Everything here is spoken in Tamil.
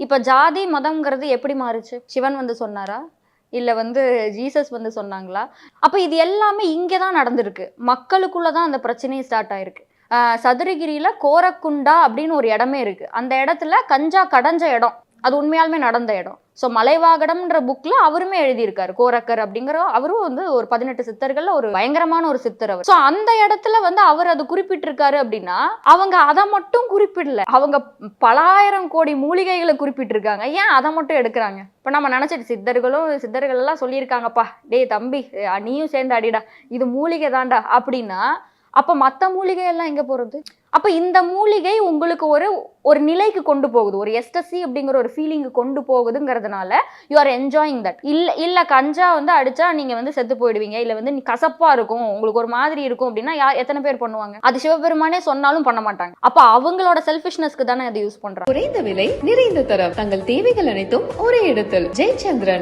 இப்ப ஜாதி மதம்ங்கிறது எப்படி மாறுச்சு? சிவன் வந்து சொன்னாரா? இல்ல வந்து ஜீசஸ் வந்து சொன்னாங்களா? அப்ப இது எல்லாமே இங்க தான் நடந்திருக்கு. மக்களுக்குள்ள தான் அந்த பிரச்சனையே ஸ்டார்ட் ஆயிருக்கு. சதுரகிரியில கோரக்குண்டா அப்படின்னு ஒரு இடமே இருக்கு. அந்த இடத்துல கஞ்சா கடைஞ்ச இடம். அது உண்மையாலுமே நடந்த இடம். ஸோ மலைவாகடம்ன்ற புக்ல அவருமே எழுதியிருக்காரு. கோரக்கர் அப்படிங்கிற அவரும் வந்து ஒரு 18 சித்தர்கள்ல ஒரு பயங்கரமான ஒரு சித்தர் அவர். ஸோ அந்த இடத்துல வந்து அவர் அது குறிப்பிட்டிருக்காரு அப்படின்னா, அவங்க அதை மட்டும் குறிப்பிடல. அவங்க பலாயிரம் கோடி மூலிகைகளை குறிப்பிட்டிருக்காங்க. ஏன் அதை மட்டும் எடுக்கிறாங்க? இப்போ நம்ம நினைச்சிட்டு சித்தர்கள் எல்லாம் சொல்லியிருக்காங்கப்பா, டேய் தம்பி நீயும் சேர்ந்து அடிடா, இது மூலிகை தாண்டா அப்படின்னா, அப்ப மத்த மூலிகை எல்லாம் எங்க போறது? அப்ப இந்த மூலிகை உங்களுக்கு ஒரு நிலைக்கு கொண்டு போகுது. ஒரு எஸ்டசி அப்படிங்கிற ஒரு ஃபீலிங் கொண்டு போகுதுங்கிறதுனால யூ ஆர் என்ஜாயிங் தட். இல்ல கஞ்சா வந்து அடிச்சா நீங்க வந்து செத்து போயிடுவீங்க, இல்ல வந்து கசப்பா இருக்கும், உங்களுக்கு ஒரு மாதிரி இருக்கும் அப்படின்னா எத்தனை பேர் பண்ணுவாங்க? அது சிவபெருமானே சொன்னாலும் பண்ண மாட்டாங்க. அப்ப அவங்களோட செல்ஃபிஷ்னஸ்க்கு தானே அதை யூஸ் பண்றாங்க. குறைந்த விலை, நிறைந்த தரம், தங்கள் தேவைகள் அனைத்தும் ஒரே இடத்தில். ஜெயச்சந்திரன்.